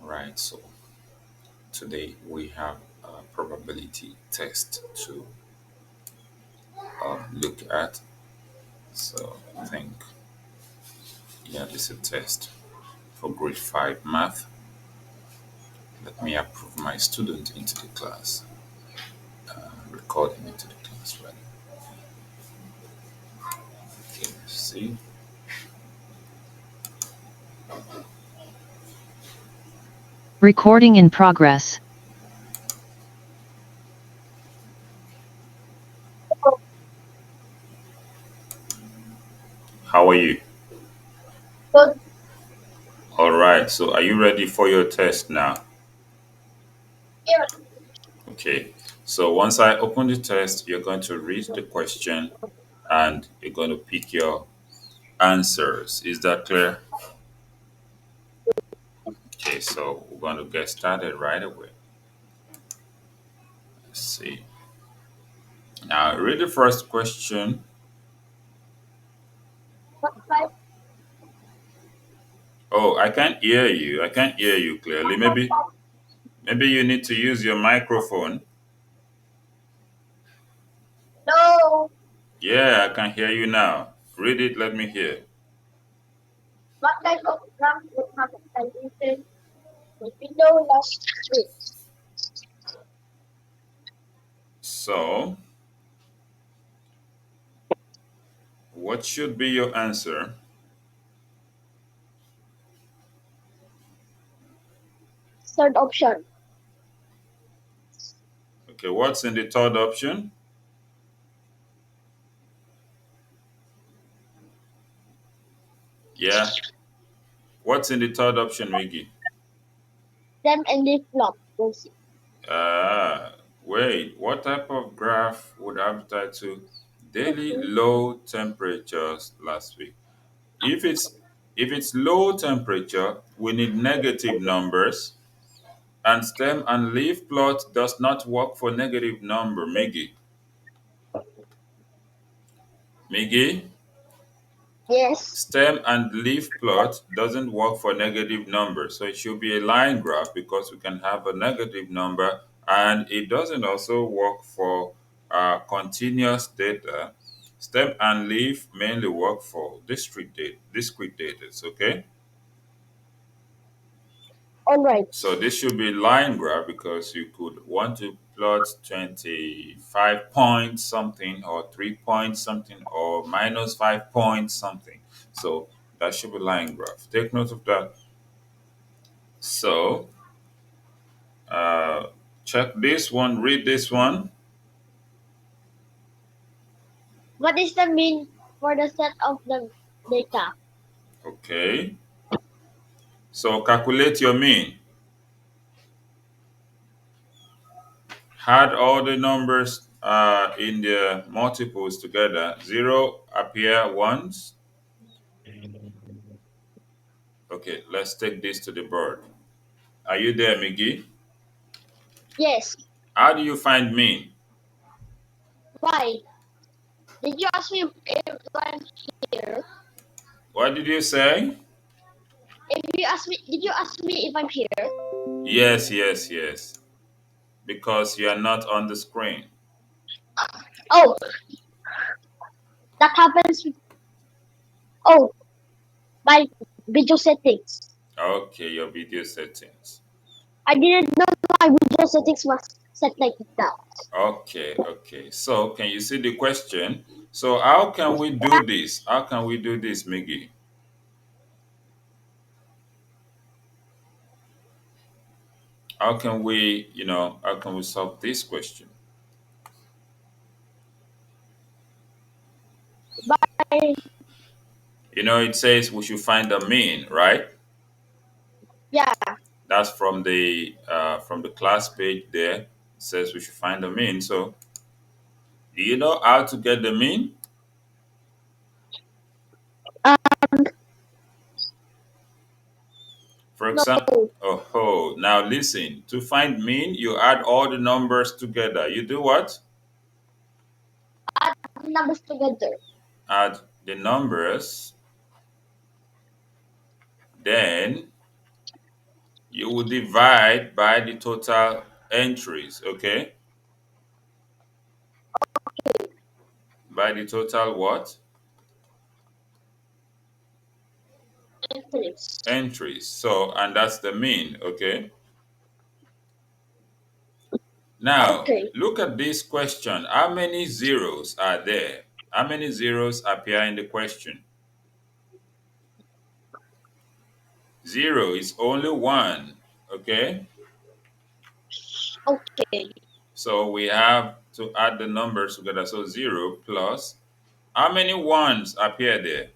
Right, so today we have a probability test to look at. So I think, yeah, this is a test for grade 5 math. Let me approve my student into the class, recording into the class, right? Okay, see. Recording in progress. How are you? Good. All right, so are you ready for your test now? Yeah. Okay, so once I open the test, you're going to read the question and you're going to pick your answers. Is that clear? Okay, so we're going to get started right away. Let's see. Now, read the first question. What type? Oh, I can't hear you. I can't hear you clearly. Maybe you need to use your microphone. No. Yeah, I can hear you now. Read it, let me hear. What type of graph would have a dilution with window last week? So, what should be your answer? Third option. Okay, what's in the third option? Yeah, what's in the third option, Miggy? Them and leaf flop. We'll see. Uh, wait, what type of graph would have the title daily low temperatures last week? If it's if it's low temperature, we need negative numbers, and stem and leaf plot does not work for negative number. Miggy, Yes. stem and leaf plot doesn't work for negative number, so it should be a line graph because we can have a negative number, and it doesn't also work for continuous data. Stem and leaf mainly work for discrete data. Okay. All right. So this should be line graph because you could want to plot 25 point something or 3 point something or minus 5 point something. So that should be line graph. Take note of that. So uh, check this one, read this one. What is the mean for the set of the data? Okay. So calculate your mean. Add all the numbers in the multiples together. Zero appear once. Okay, let's take this to the board. Are you there, Miggy? Yes. How do you find mean? Why? Did you ask me if I'm here? What did you say? Did you ask me if I'm here? Yes, yes, yes. Because you are not on the screen. Oh, that happens. Oh, my video settings. Okay, your video settings. I didn't know my video settings was set like that. Okay, okay. So can you see the question? So how can we do this? How can we do this, Miggy? How can we solve this question? I, It says we should find the mean, right? yeah, That's from the class page there. It says we should find the mean. So do you know how to get the mean? um, For no, example, now listen. To find mean, you add all the numbers together. You do what? add the numbers together. Add the numbers, then You will divide by the total entries, okay? By the total what? Entries. Entries. So, and that's the mean, okay? Now, Okay. look at this question. How many zeros are there? How many zeros appear in the question? Zero is only one, okay? Okay. So we have to add the numbers together. So 0 plus, how many ones appear there?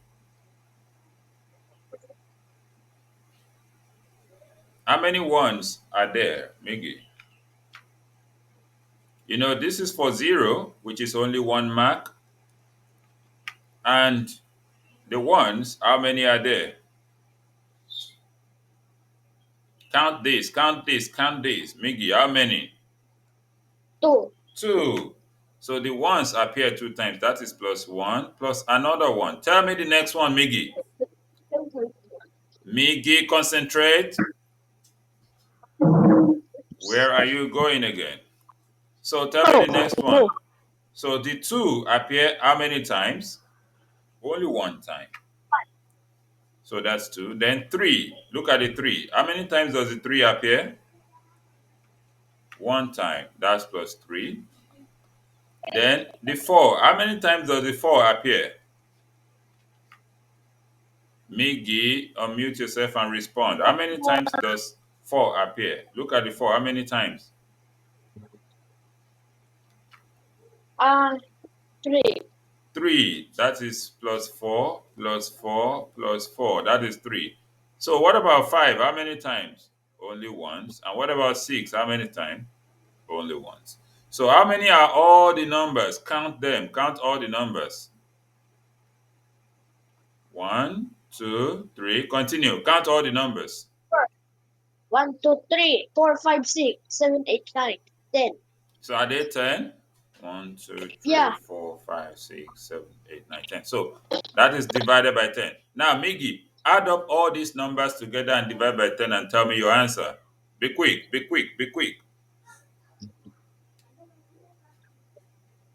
How many ones are there, Miggy? You know, this is for 0, which is only one mark. And the ones, how many are there? Count this, count this, count this. Miggy, how many? 2. 2. So the ones appear 2 times. That is plus 1 plus another one. Tell me the next one, Miggy. Miggy, concentrate. Where are you going again? So tell me Oh, the next one. no. So the 2 appear how many times? Only one time. So that's 2. Then 3. Look at the 3. How many times does the 3 appear? One time. That's plus 3. Then the 4. How many times does the 4 appear? Miggy, unmute yourself and respond. How many times does 4 appear? Look at the 4. How many times? 3. 3. That is plus 4 plus 4 plus 4. That is 3. So what about 5? How many times? Only once. And what about 6? How many times? Only once. So how many are all the numbers? Count them. Count all the numbers. 1, 2, 3. Continue. Count all the numbers. 1, 2, 3, 4, 5, 6, 7, 8, 9, 10. So are they 10? 1, 2, 3, Yeah. 4, 5, 6, 7, 8, 9, 10. So that is divided by 10. Now, Miggy, add up all these numbers together and divide by 10 and tell me your answer. Be quick, be quick, be quick.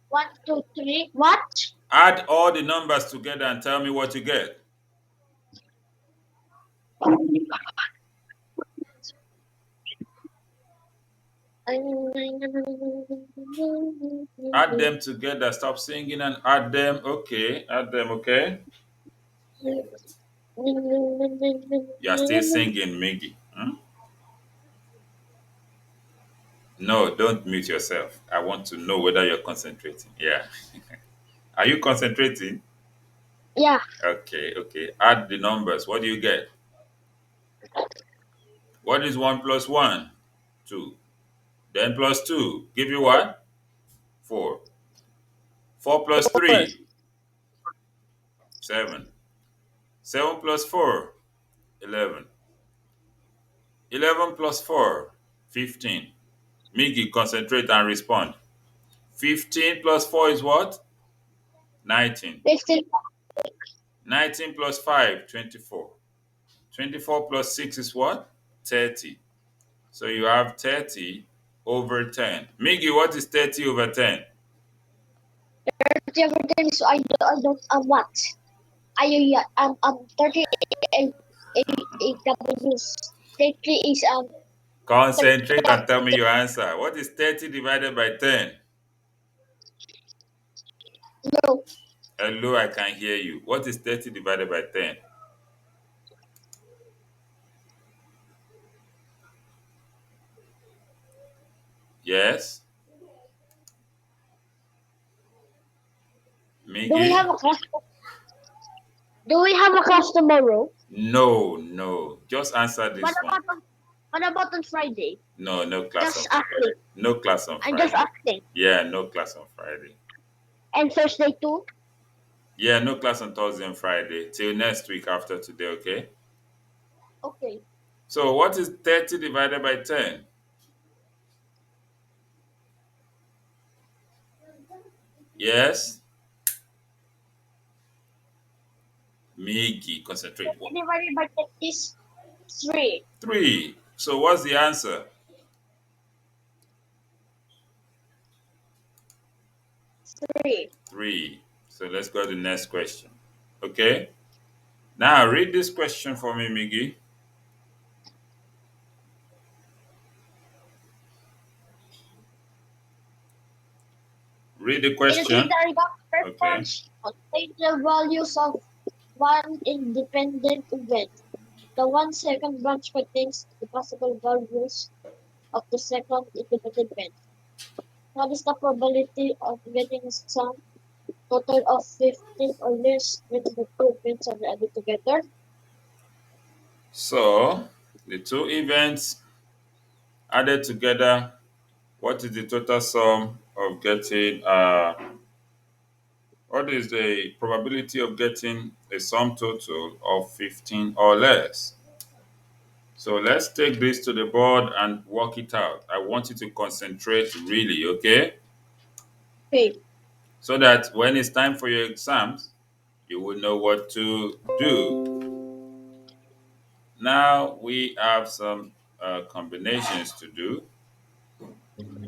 1, 2, 3. What? Add all the numbers together and tell me what you get. Add them together. Stop singing and add them. Okay, add them, okay? You are still singing, Miggy. Hmm? No, don't mute yourself. I want to know whether you're concentrating. Yeah. Are you concentrating? Yeah. Okay, okay. Add the numbers. What do you get? What is 1 plus 1? 2. Then plus 2. Give you what? 4. 4 plus 4. 3. 7. 7 plus 4. 11. 11 plus 4. 15. Miggy, concentrate and respond. 15 plus 4 is what? 19. 15. 19 plus 5, 24. 24 plus 6 is what? 30. So you have 30 over 10. Miggy, what is 30 over 10? 30 over 10 so I don't what? I'm 38 W's. 30 is 30. Concentrate and tell me your answer. What is 30 divided by 10? No. Hello, I can hear you. What is 30 divided by 10? Yes? Do we have Miggy? a class? Do we have a class tomorrow? No, no. Just answer What this one. about what about on Friday? No, no class Just on asking. no class on I'm just Friday. asking. Yeah, no class on Friday. And Thursday too? Yeah, no class on Thursday and Friday. Till next week after today, okay? Okay. So what is 30 divided by 10? Yes? Miggy, concentrate. 30 divided by 10 is 3. 3. So what's the answer? 3. 3. So let's go to the next question. Okay. Now read this question for me, Miggy. Read the In a question. unitary Okay. response, contain the values of one independent event. The 1 second branch contains the possible values of the second independent event. What is the probability of getting some total of 15 or less when the two events are added together? So the two events added together, what is the total sum of getting what is the probability of getting a sum total of 15 or less? So let's take this to the board and work it out. I want you to concentrate really, okay? Okay. So that when it's time for your exams, you will know what to do. Now we have some combinations to do.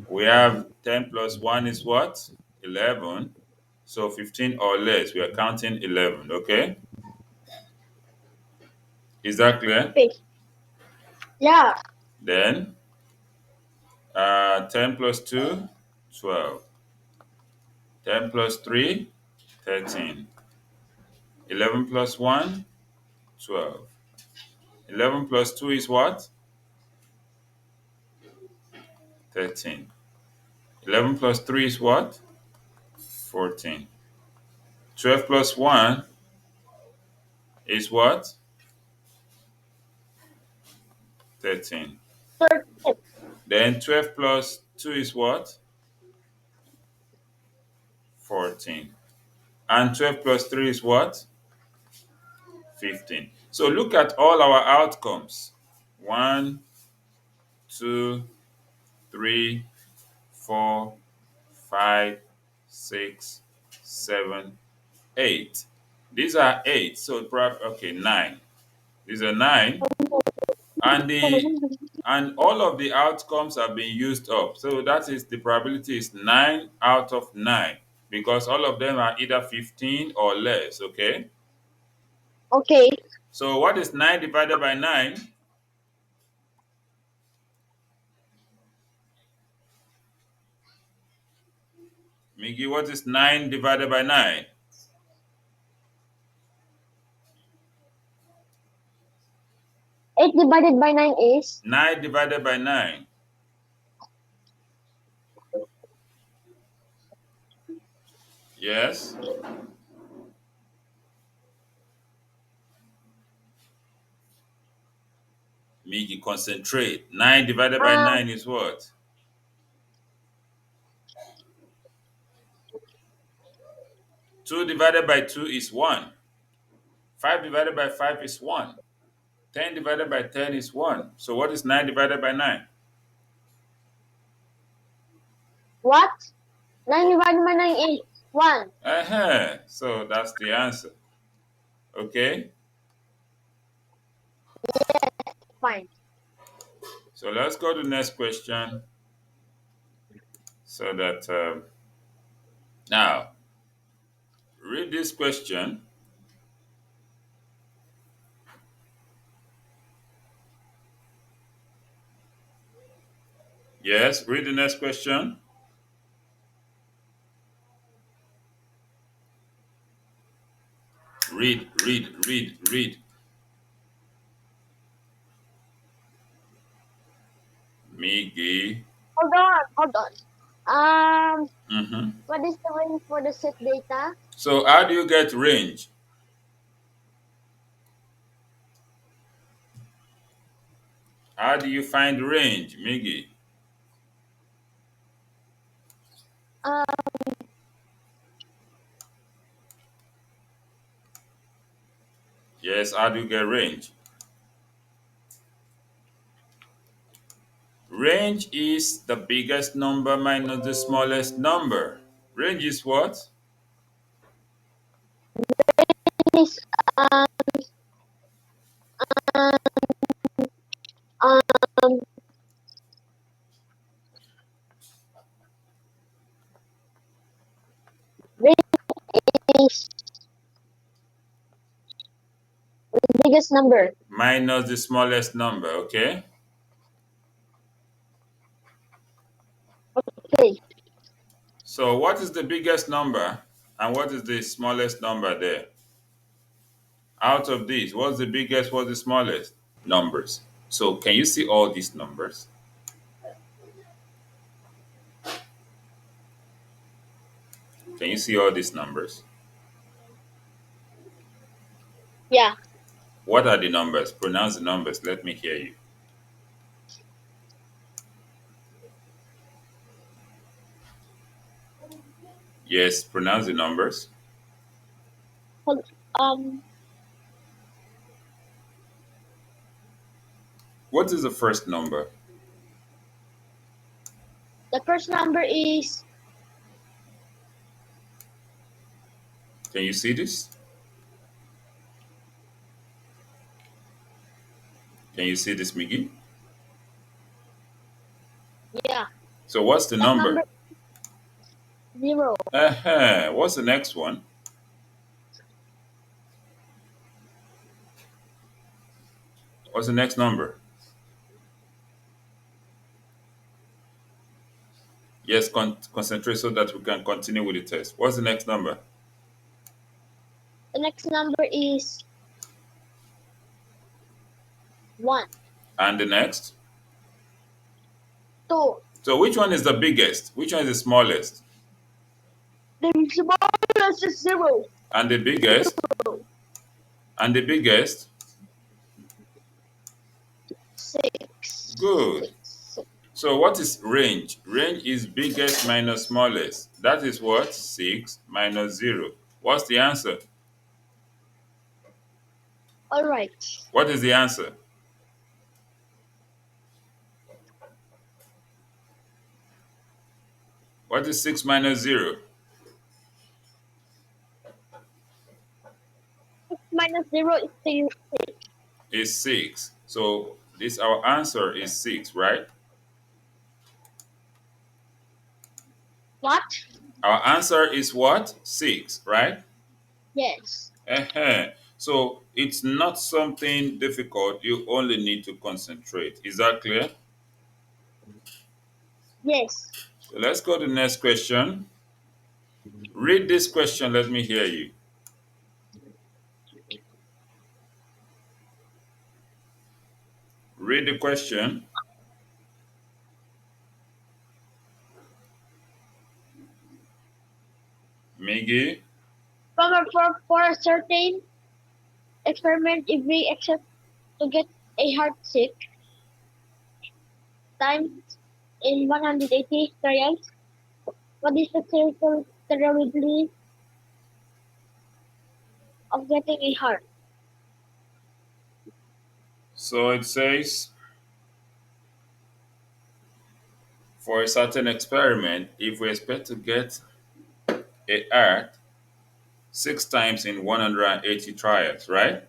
We have 10 plus 1 is what? 11. So 15 or less, we are counting 11, okay? Is that clear? Okay. Yeah. Then 10 plus 2, 12. 10 plus 3, 13. 11 plus 1, 12. 11 plus 2 is what? 13. 11 plus 3 is what? 14. 12 plus 1 is what? 13. 13. Then 12 plus 2 is what? 14. And 12 plus 3 is what? 15. So look at all our outcomes. 1, 2, 3, 4, 5, 6, 7, 8. These are 8. So okay, 9. These are 9. And all of the outcomes are being used up. So that is the probability is 9 out of 9 because all of them are either 15 or less, okay? Okay. So what is 9 divided by 9? Miggy, what is 9 divided by 9? 8 divided by 9 is 9 divided by 9. Yes? Miggy, concentrate. 9 divided by um 9 is what? 2 divided by 2 is 1. 5 divided by 5 is 1. 10 divided by 10 is 1. So what is 9 divided by 9? what? 9 divided by 9 is 1. Uh-huh. So that's the answer. Okay? Fine. So let's go to the next question. So that now, read this question. Yes, read the next question. Read. Miggy. Hold on. Mm-hmm. What is the range for the set data? So how do you get range? How do you find range, Miggy? Um, Yes, how do you get range? Range is the biggest number minus the smallest number. Range is what? is um um biggest number. minus the smallest number, okay? Okay. So what is the biggest number and what is the smallest number there? Out of these, what's the biggest, what's the smallest? Numbers. So can you see all these numbers? Can you see all these numbers? Yeah. What are the numbers? Pronounce the numbers. Let me hear you. Yes, pronounce the numbers. Hold- Um, What is the first number? the first number is Can you see this? Can you see this, Miggy? yeah. So what's the That number number? 0. What's the next one? What's the next number? Yes, concentrate so that we can continue with the test. What's the next number? The next number is 1, And the next? 2. So which one is the biggest? Which one is the smallest? The smallest is 0. And the biggest? And the biggest? 6. Good. So what is range? Range is biggest minus smallest. That is what? 6 minus 0. What's the answer? All right. What is the answer? What is 6 minus 0? Minus 0 is 6. Is 6. So this our answer is 6, right? What? Our answer is what? 6, right? Yes. So it's not something difficult. You only need to concentrate. Is that clear? Yes. So let's go to the next question. Read this question. Let me hear you. Read the question. Miggy. For a certain experiment, if we accept to get a heart 6 times in 180 trials, what is the circle probability of getting a heart? So it says for a certain experiment, if we expect to get a heart 6 times in 180 trials, right?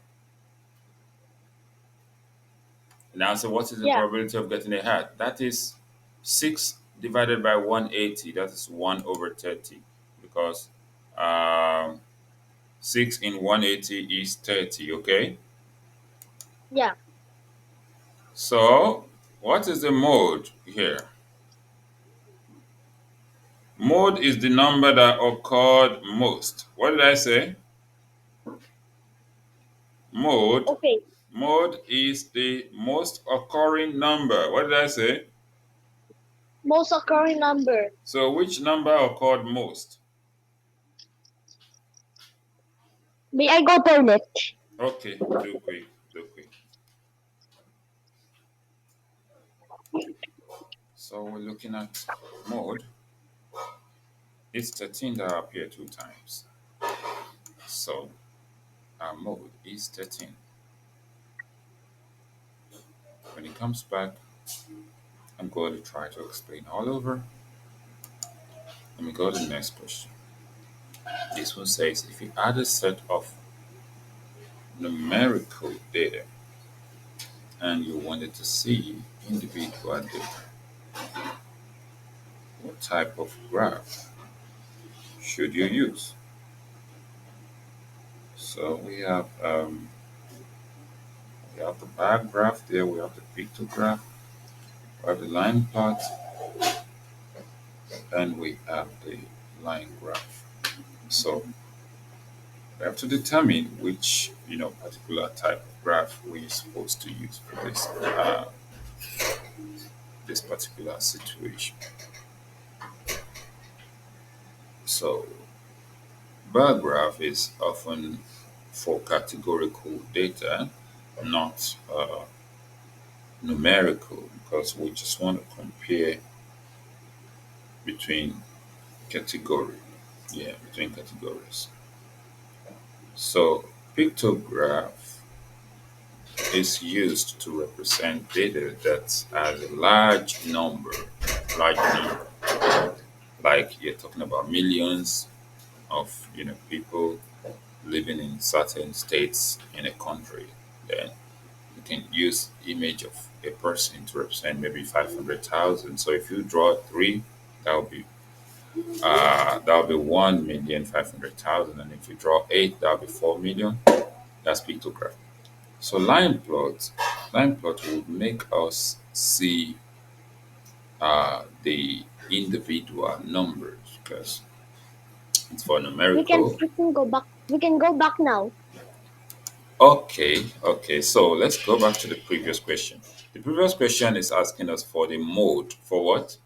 Now, so what is the Yeah. probability of getting a heart? That is 6 divided by 180. That is 1 over 30. Because 6 in 180 is 30, okay? Yeah. So, what is the mode here? Mode is the number that occurred most. What did I say? Mode. Okay. Mode is the most occurring number. What did I say? Most occurring number. So, which number occurred most? May I go toilet? Okay, do quick, do quick. So, we're looking at mode. It's 13 that appear 2 times. So, our mode is 13. When it comes back, I'm going to try to explain all over. Let me go to the next question. This one says if you add a set of numerical data and you wanted to see individual data, what type of graph should you use? So we have We have the bar graph there, we have the pictograph, we have the line plot, and we have the line graph. So we have to determine which particular type of graph we're supposed to use for this particular situation. So bar graph is often for categorical data, not numerical, because we just want to compare between category. Yeah, between categories. So pictograph is used to represent data that has a large number, like you're talking about millions of people living in certain states in a country. Then you can use image of a person to represent maybe 500,000. So if you draw three, that'll be 1,500,000, and if you draw eight, that'll be 4 million. That's pictograph. So line plot will make us see the individual numbers because it's for numerical. We can go back. We can go back now. Okay. So let's go back to the previous question. The previous question is asking us for the mode. For what?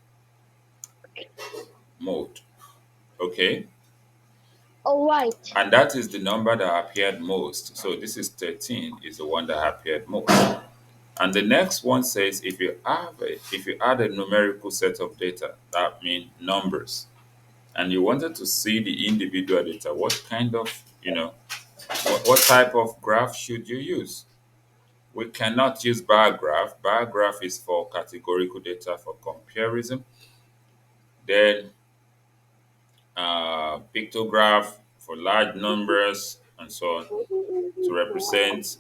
Mode. Okay. All right. And that is the number that appeared most. So this is 13 is the one that appeared most. And the next one says if you add a numerical set of data, that means numbers, and you wanted to see the individual data, what kind of, what type of graph should you use? We cannot use bar graph. Bar graph is for categorical data for comparison. Then pictograph for large numbers and so on to represent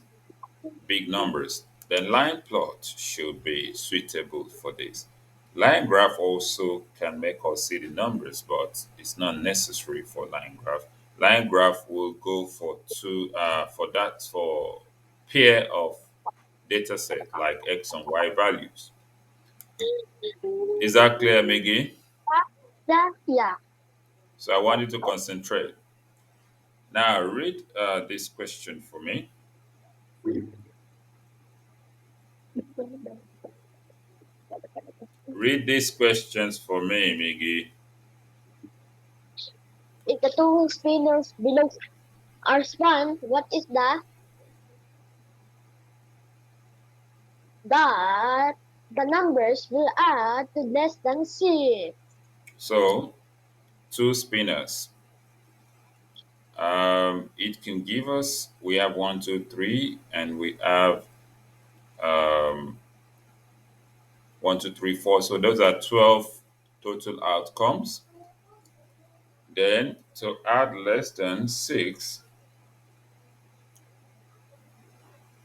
big numbers. Then line plot should be suitable for this. Line graph also can make us see the numbers, but it's not necessary for line graph. Line graph will go for pair of data set like X and Y values. Is that clear, Miggy? Yeah. So I want you to concentrate. Now read this question for me. Read these questions for me, Miggy. If the two spinners below are spun, what is that the numbers will add to less than 6? So two spinners. It can give us, we have one, two, three, and we have um, one, two, three, four. So those are 12 total outcomes. Then to add less than six,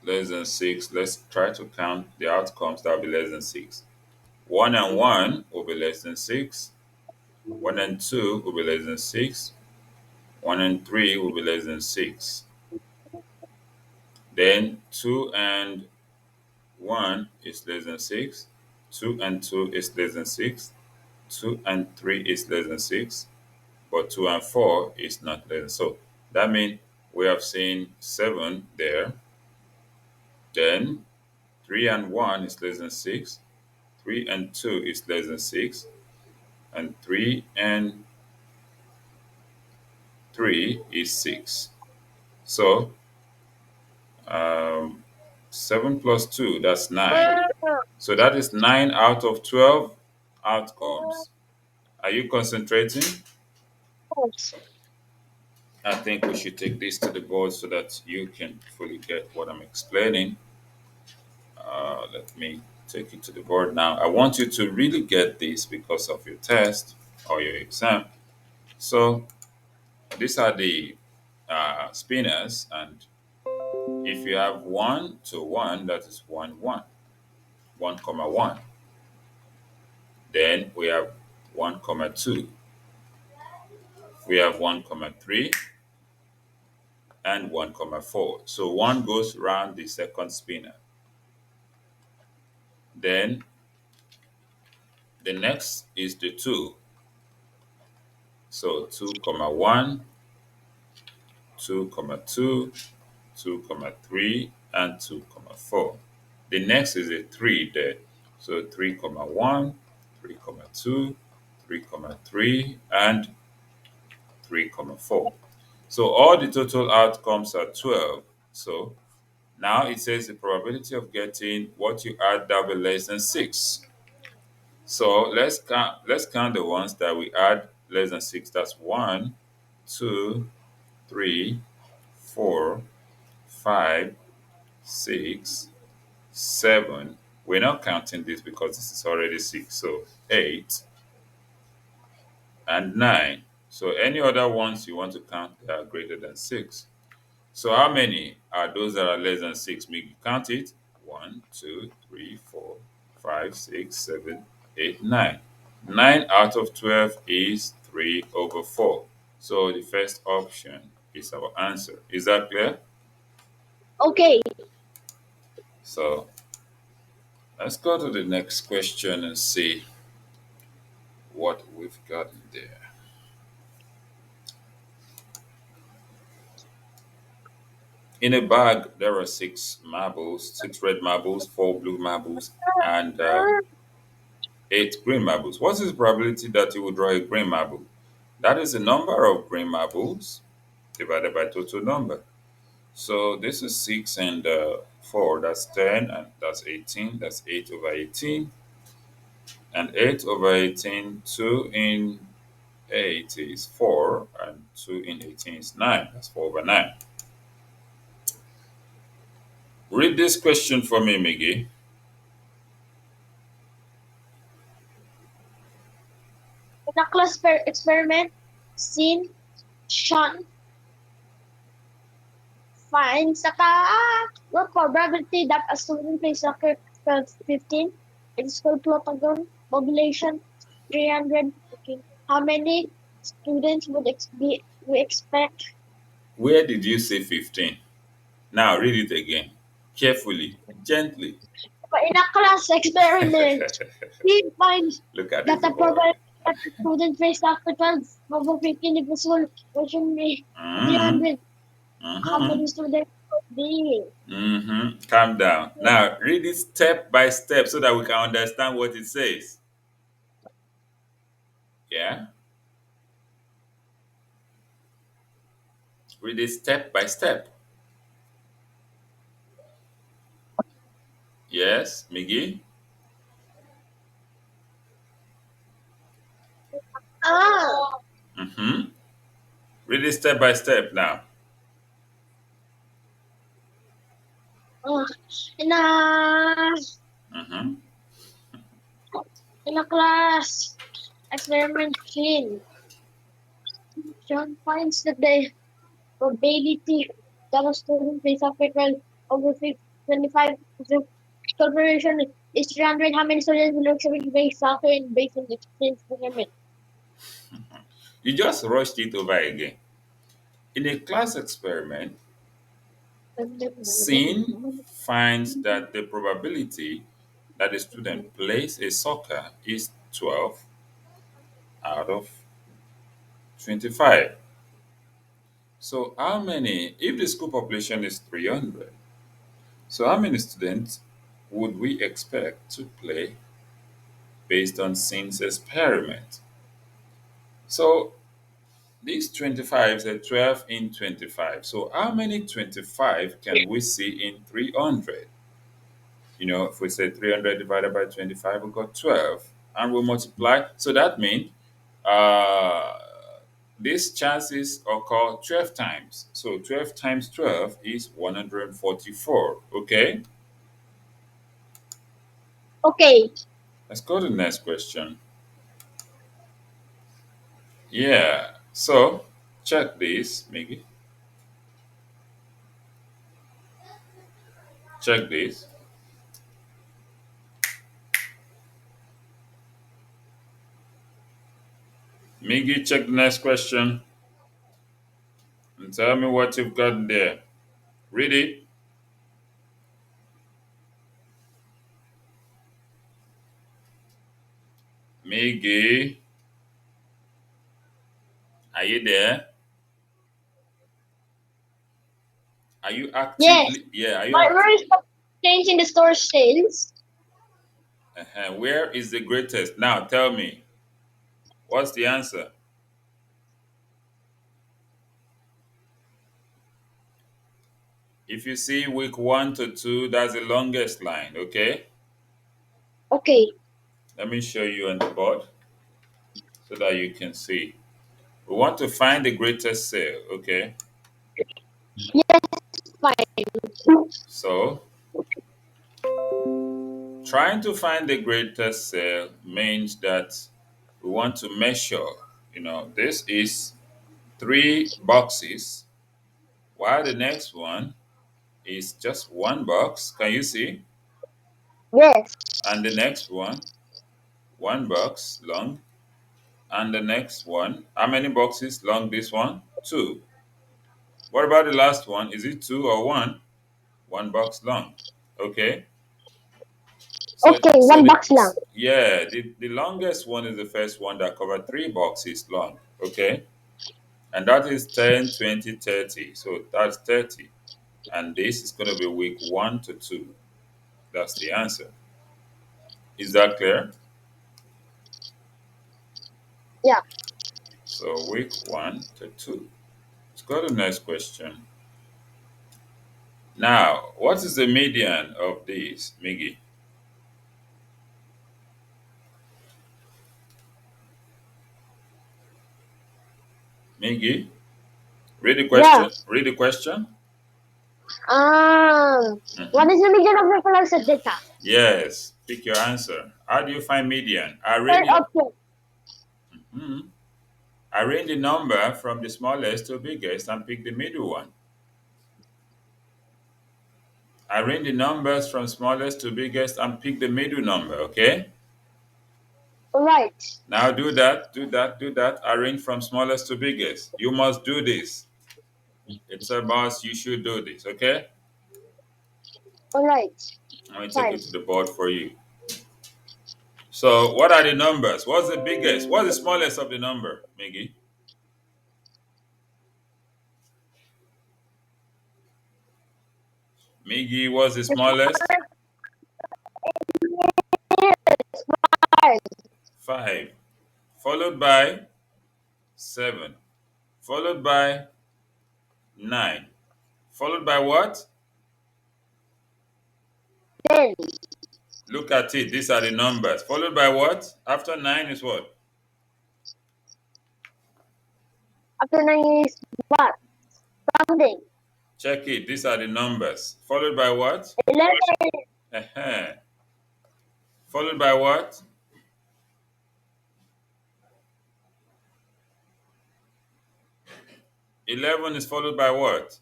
let's try to count the outcomes that will be less than six. One and one will be less than six. One and two will be less than six. One and three will be less than six. Then two and one is less than six. Two and two is less than six. Two and three is less than six. But two and four is not less than. So that means we have seen seven there. Then three and one is less than six. Three and two is less than six. And three and three is six. So um, seven plus two, that's nine. So that is 9 out of 12 outcomes. Are you concentrating? Yes. I think we should take this to the board so that you can fully get what I'm explaining. Let me take it to the board now. I want you to really get this because of your test or your exam. So these are the spinners, and if you have 1 to 1, that is 1, 1, 1 comma 1. Then we have 1 comma 2. We have 1 comma 3. and 1 comma 4. So 1 goes round the second spinner. Then the next is the 2. So 2 comma 1, 2 comma 2, 2 comma 3, and 2 comma 4. The next is a 3 there. So 3 comma 1, 3 comma 2, 3 comma 3, and 3 comma 4. So all the total outcomes are 12. So now it says the probability of getting what you add that will be less than 6. So let's count the ones that we add less than 6. That's 1, 2, 3, 4, 5, 6, 7. We're not counting this because this is already 6. So 8 and 9. So any other ones you want to count that are greater than 6. So how many are those that are less than 6? We count it. 1, 2, 3, 4, 5, 6, 7, 8, 9. 9 out of 12 is 3 over 4. So the first option is our answer. Is that clear? Okay. So let's go to the next question and see what we've got in there. In a bag, there are 6 marbles, 6 red marbles, 4 blue marbles, and 8 green marbles. What is the probability that you will draw a green marble? That is the number of green marbles divided by total number. So this is 6 and 4, that's 10, and that's 18, that's 8 over 18. And 8 over 18, 2 in 8 is 4, and 2 in 18 is 9, that's 4 over 9. Read this question for me, Miggy. In a class experiment, Sin, Sean finds what probability that a student plays soccer 15 in school Plotagon population 300. Okay. How many students would we expect? Where did you say 15? Now read it again. Carefully, gently. But in a class experiment, he finds Look at that this the boy. probability that the student plays soccer 12 over 15 in the school population Mm-hmm. 300. How Mm-hmm. many students would be? Mm-hmm. Calm down. Now read it step by step so that we can understand what it says. Yeah? Read it step by step. Yes, Miggy? Ah, Mm-hmm. Read it step by step now. uh, in a Mm-hmm. in a class experiment clean. John finds that the probability that a student plays a frequent over 25 the corporation is 300. How many students will actually play soccer in based on the exchange experiment? You just rushed it over again. In a class experiment, Sin finds that the probability that a student plays a soccer is 12 out of 25. So, how many, if the school population is 300, so how many students would we expect to play based on Sin's experiment? So, these 25s are 12 in 25. So, how many 25 can we see in 300? If we say 300 divided by 25, we got 12. And we multiply. So, that means uh, these chances occur 12 times. So 12 times 12 is 144. Okay, Okay, let's go to the next question. Yeah, so check this, Miggy. Check this. Miggy, check the next question. Tell me what you've got there. Read it. Miggy, are you there? Are you Yes. actively? Yeah, are you But active? where is the change in the store sales? Where is the greatest? Now tell me, what's the answer? If you see week 1 to 2, that's the longest line, okay? Okay. Let me show you on the board so that you can see. We want to find the greatest sale, okay? Yes, fine. So, trying to find the greatest sale means that we want to measure, this is 3 boxes, while the next one is just 1 box. Can you see? Yes. And the next one, 1 box long. And the next one, how many boxes long this one? 2. What about the last one? Is it 2 or 1? 1 box long. Okay. So, Okay, so one the box lang. yeah, the longest one is the first one that covered 3 boxes long. Okay. And that is 10, 20, 30. So that's 30. And this is going to be week 1 to 2. That's the answer. Is that clear? Yeah. So week 1 to 2. Let's go to the next question. Now, what is the median of these, Miggy? Miggy, read the Yeah. question. Read the question. What Mhm. is the median of the collected data? Yes, pick your answer. How do you find median? Third option. Mhm. Arrange the number from the smallest to biggest and pick the middle one. Arrange the numbers from smallest to biggest and pick the middle number, okay? Right. Now do that, do that, do that. Arrange from smallest to biggest. You must do this. It's a must. You should do this, okay? Alright. Let me take Fine. it to the board for you. So, what are the numbers? What's the biggest? What's the smallest of the number, Miggy? Miggy, what's the The smallest? smallest five. 5. Followed by 7. Followed by 9. Followed by what? Then Look at it. These are the numbers. Followed by what? After 9 is what? after 9 is what? Rounding. Check it. These are the numbers. Followed by what? 11. uh Followed by what? 11 is followed by what?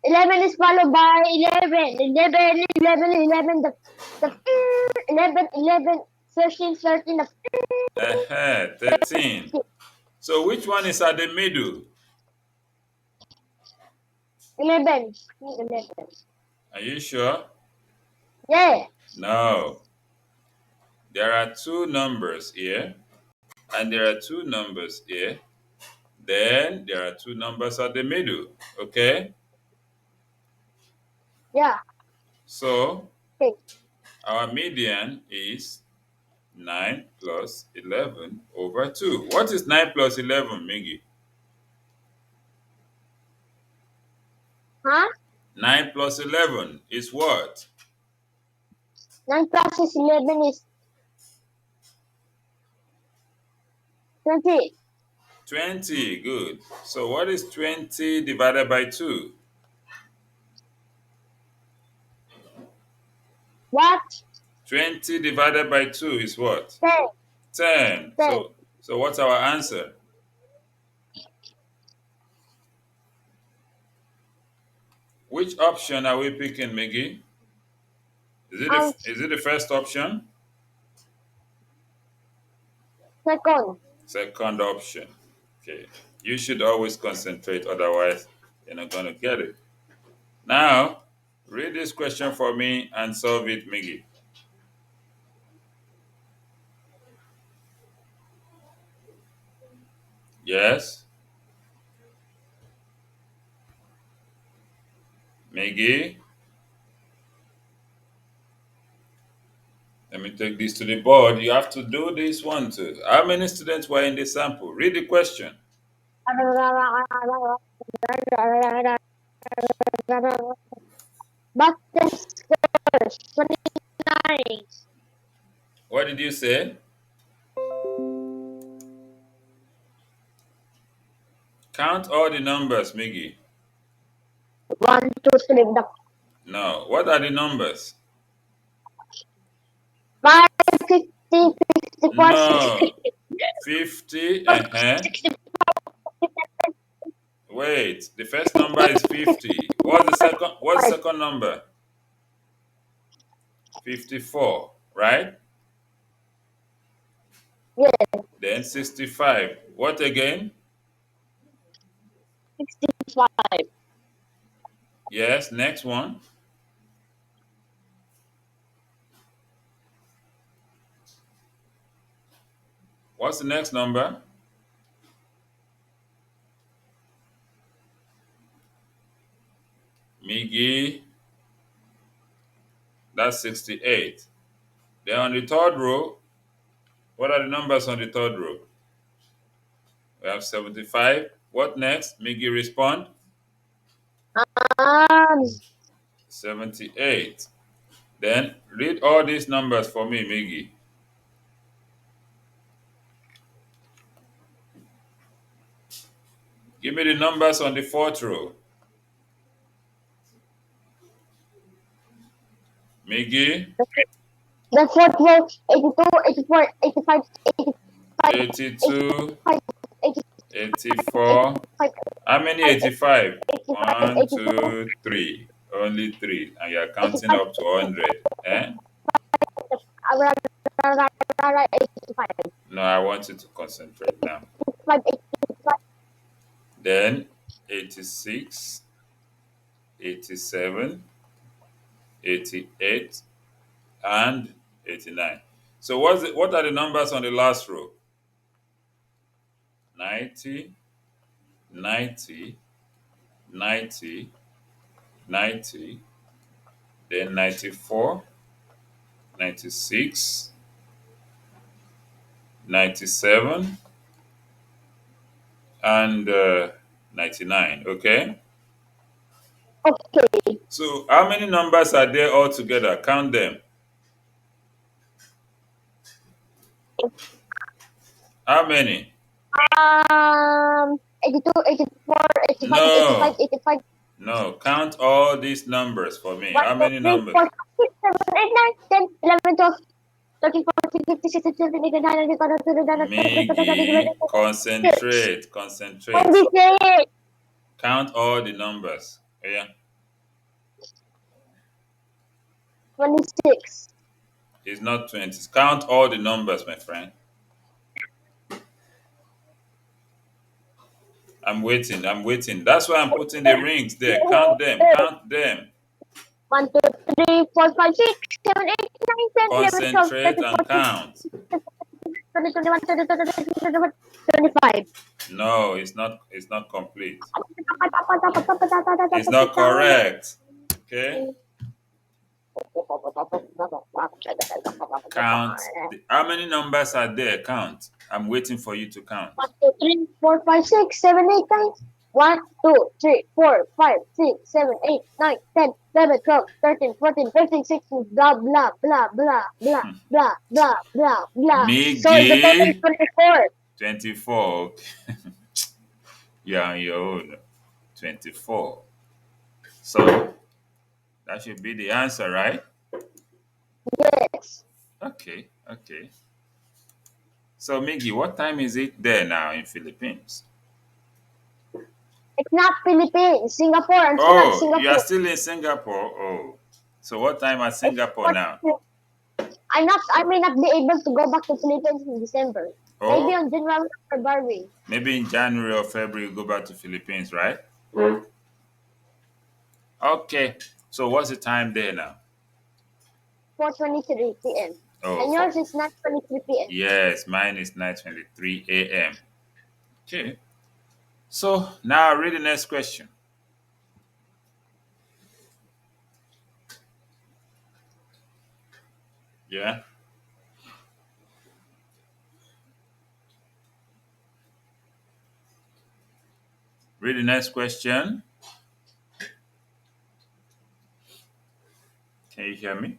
11 is followed by 11. 11, 11, 11. The 11, 11, 13, 13. 13. So which one is at the middle? 11. 11. Are you sure? Yeah. No. There are two numbers here, and there are two numbers here. Then there are two numbers at the middle. Okay? Yeah. So Okay. our median is 9 plus 11 over 2. What is 9 plus 11, Miggy? Huh? 9 plus 11 is what? 9 plus is 11 is 20. 20. Good. So what is 20 divided by 2? What? 20 divided by 2 is what? 10. 10. 10. So what's our answer? Which option are we picking, Miggy? And Is it the first option? second. Second option. Okay. You should always concentrate, otherwise, you're not going to get it. Now, read this question for me and solve it, Miggy. Yes, Miggy. Let me take this to the board. You have to do this one too. How many students were in the sample? Read the question. But this first, 29. What did you say? Count all the numbers, Miggy. 1, 2, 3. No. What are the numbers? 5, 50, 54, No. 60, 50. Uh-huh. 64, Wait. The first number is 50. What's the second number? 54, right? yes, Then 65. What again? 65, Yes, next one. What's the next number? Miggy, that's 68. Then on the third row, what are the numbers on the third row? We have 75. What next? Miggy, respond. um, 78. Then read all these numbers for me, Miggy. Give me the numbers on the fourth row. Miggy, the fourth row, 82, 84, 85, 85, 82, 85, 84. 85, How many 85? 85, 1, 2, 3. Only 3. And you're counting up to 100. Eh? 85, No, I want you to concentrate now. 85, 85, Then 86, 87, 88, and 89. So what are the numbers on the last row? 90, 90, 90, 90, then 94, 96, 97, and 99. Okay? okay, So how many numbers are there altogether? Count them. How many? 82, 84, 85, 85, No, 85, no. Count all these numbers for me. 1, How 2, many 3, numbers? 4, 5, 6, 7, 8, 9, 10, 11, 12, 13, 14, 15, 16, 17, 18, 19, 20, 21, Miggy, 22, 26, concentrate, concentrate. 26, Count all the numbers. Yeah, 26. it's not 20. Count all the numbers, my friend. I'm waiting. I'm waiting. That's why I'm putting the rings there. Count them. Count them. 1, 2, 3, 4, 5, 6, 7, 8, 9, 10, 11, 12, Concentrate 13, and 14, count. 20, 21, 22, 23, 24, 25. No, it's not complete. It's not correct. Okay? Count. How many numbers are there? Count. I'm waiting for you to count. 1, 2, 3, 4, 5, 6, 7, 8, 9. 1, 2, 3, 4, 5, 6, 7, 8, 9, 10, 11, 12, 13, 14, 15, 16, blah, blah, blah, blah, blah, blah, blah, blah, blah. So the total is Miggy, 24. 24. You're on your own. 24. So that should be the answer, right? Yes. Okay, okay. So Miggy, what time is it there now in Philippines? It's not Philippines, Singapore. I'm still at Oh, you are Singapore. still in Singapore. Oh. So what time at Singapore now? I may not be able to go back to Philippines in December. Maybe Or on January or February. maybe in January or February, you go back to Philippines, right? Okay. So what's the time there now? 4:23 p.m. Oh, And yours is 9:23 p.m. yes, mine is 9:23 a.m. Okay. So now read the next question. Yeah. Read the next question. Can you hear me?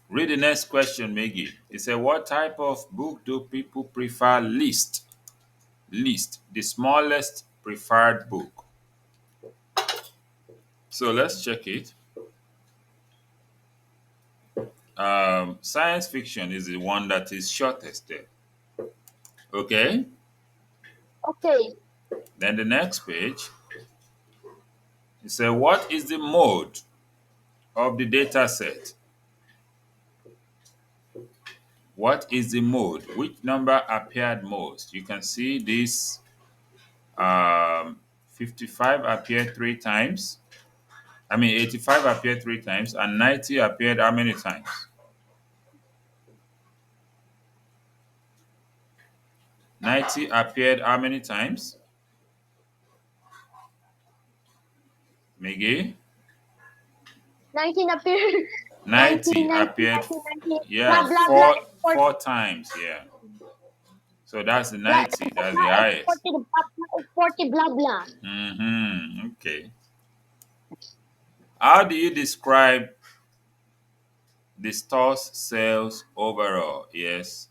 Read the next question, Maggie. It said, what type of book do people prefer least? Least, the smallest preferred book. So let's check it. Science fiction is the one that is shortest there. Okay. Okay. Then the next page, it said, what is the mode of the data set? What is the mode? Which number appeared most? You can see this 55 appeared three times. 85 appeared three times, and 90 appeared how many times? 90 appeared how many times? Miggy? 19 appear. 90 19, 19, appeared, 19, 19. yeah, Blah, blah, blah. four times, yeah. So that's the Blah, 90, blah, that's the blah. It's highest. 40, blah, blah. It's 40, blah, blah. Okay. How do you describe the store's sales overall? Yes.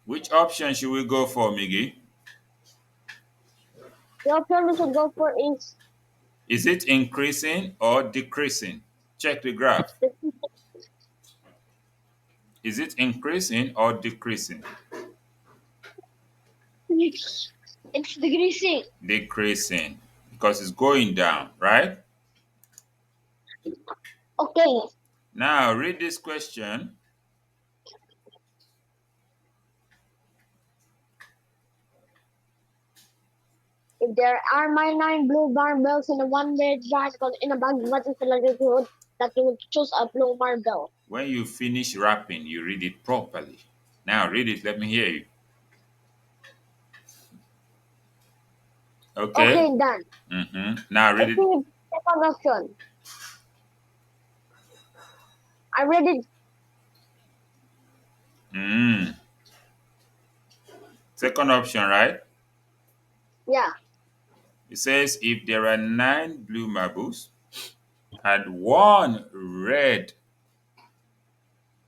Which option should we go for, Miggy? The option we should go for is Is it increasing or decreasing? Check the graph. the Is it increasing or decreasing? it's decreasing. Decreasing, because it's going down, right? Okay. Now, read this question. If there are my 9 blue marbles in a one red triangle in a bag, what is the likelihood that you would choose a blue marble? When you finish rapping, you read it properly. Now, read it. Let me hear you. Okay? Okay, done. Now, I read it. think second option. I read it. Mm. Second option, right? Yeah. It says if there are 9 blue marbles and 1 red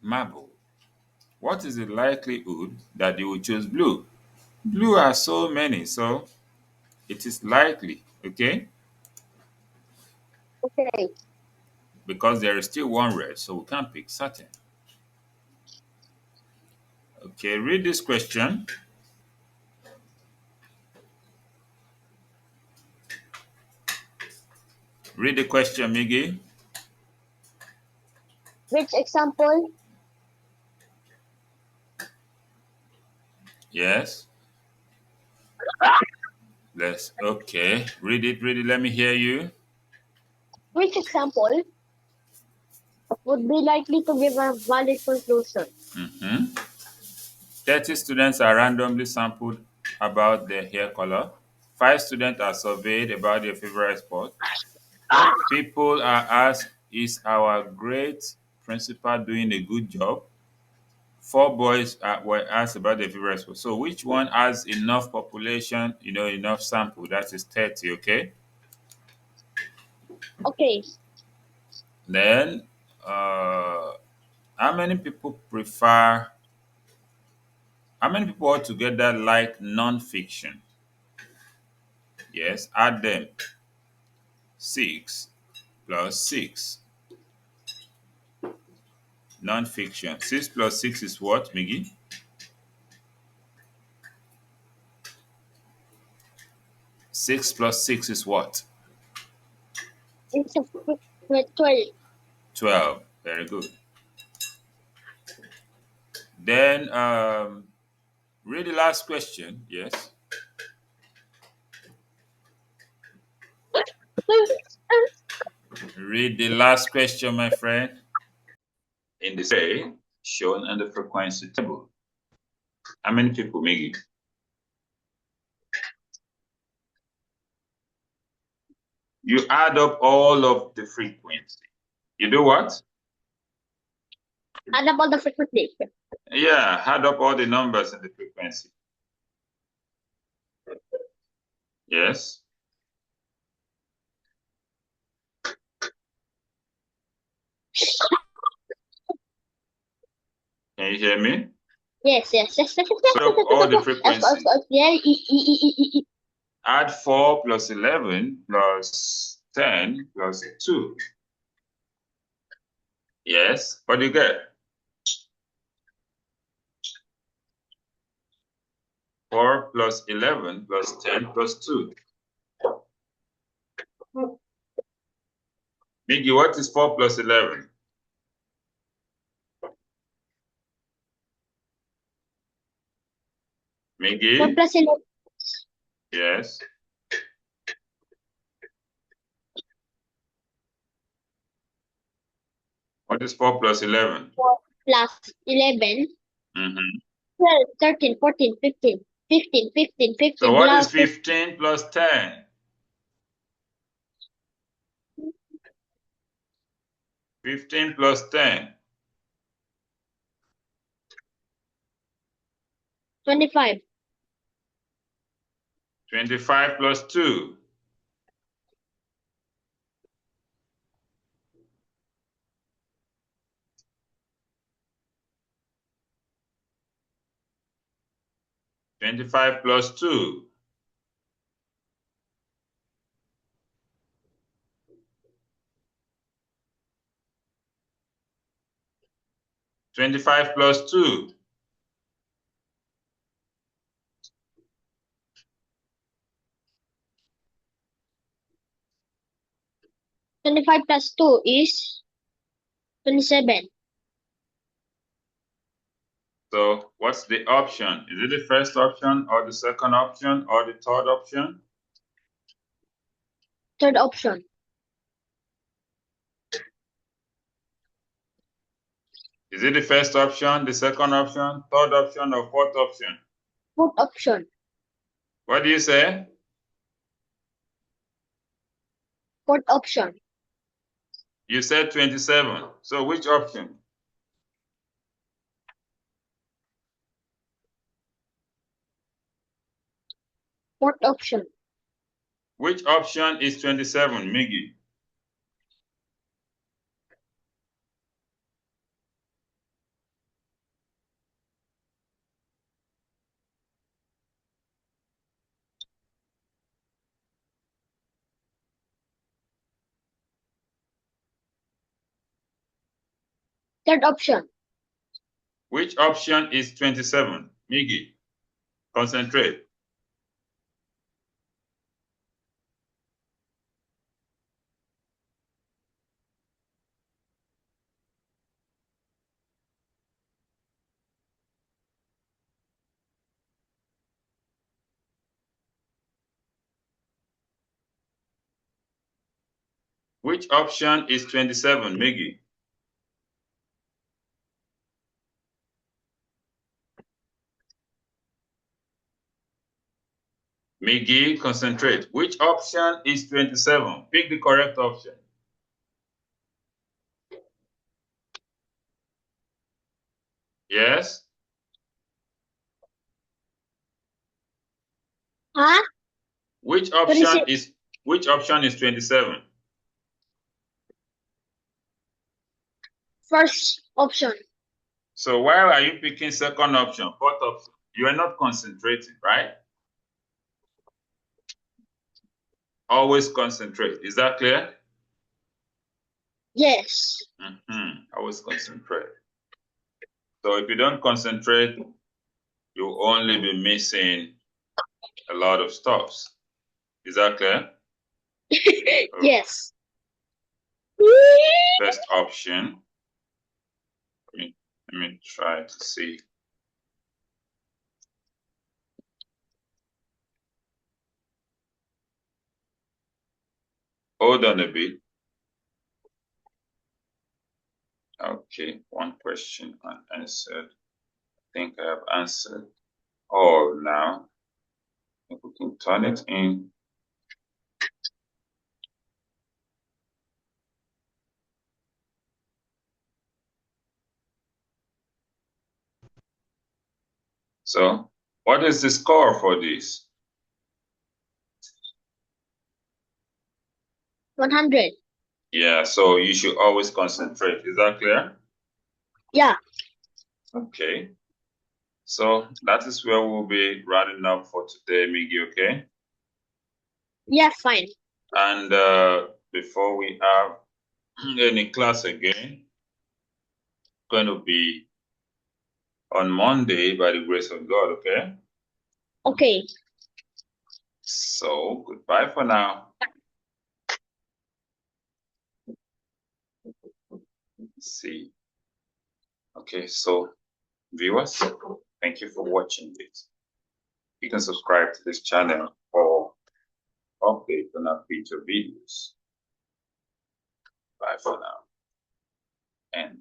marble, what is the likelihood that you will choose blue? Blue are so many, so it is likely, okay? Okay. Because there is still 1 red, so we can't pick certain. Okay, read this question. Read the question, Miggy. Which example? Yes. Okay. Read it, let me hear you. Which example would be likely to give a valid conclusion? hmm 30 students are randomly sampled about their hair color. 5 students are surveyed about their favorite sport. People are asked, is our great principal doing a good job? 4 boys were asked about their favorite sport. So which one has enough population, enough sample? That is 30, okay? Okay. Then, how many people prefer, how many people altogether like non-fiction? Yes, add them. 6 plus 6. Non-fiction. 6 plus 6 is what, Miggy? 6 plus 6 is what? It's a With 12. 12. Very good. Then read the last question. Yes. Read the last question, my friend. In the way shown on the frequency table. How many people, Miggy? You add up all of the frequency. You do what? Add up all the frequency. Yeah, add up all the numbers in the frequency. Yes. Can you hear me? Yes. Add up all the frequency. Yeah. Add 4 plus 11 plus 10 plus 2. Yes. What do you get? 4 plus 11 plus 10 plus 2. Miggy, what is 4 plus 11? Miggy? 4 plus 11. Yes. What is 4 plus 11? 4 plus 11. Mm-hmm. 12, 13, 14, 15. 15. So what is Plus 15 plus 10? 15 plus 10. 25. 25 plus 2. 25 plus 2. 25 plus 2. 25 plus 2 is 27. So what's the option? Is it the first option or the second option or the third option? Third option. Is it the first option, the second option, third option, or fourth option? Fourth option. What do you say? Fourth option. You said 27. So which option? Fourth option. Which option is 27, Miggy? Third option. Which option is 27, Miggy? Concentrate. Which option is 27, Miggy? Miggy, concentrate. Which option is 27? Pick the correct option. Yes? Huh? Which option is 27? First option. So why are you picking second option, fourth option? You are not concentrating, right? Always concentrate. Is that clear? Yes. Always concentrate. So if you don't concentrate, you'll only be missing a lot of stuffs. Is that clear? Yes. First option. Let me try to see. Hold on a bit. Okay, one question unanswered. I think I have answered all now. I think we can turn it in. So, what is the score for this? 100. Yeah, so you should always concentrate. Is that clear? Yeah. Okay. So that is where we'll be rounding up for today, Miggy, okay? Yeah, fine. And before we have any class again, going to be on Monday by the grace of God, okay? Okay. So goodbye for now. Let's see. Okay, so viewers, thank you for watching this. You can subscribe to this channel for updates on our future videos. Bye for now. And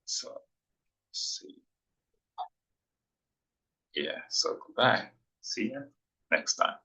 so see. Yeah, so goodbye. See you next time.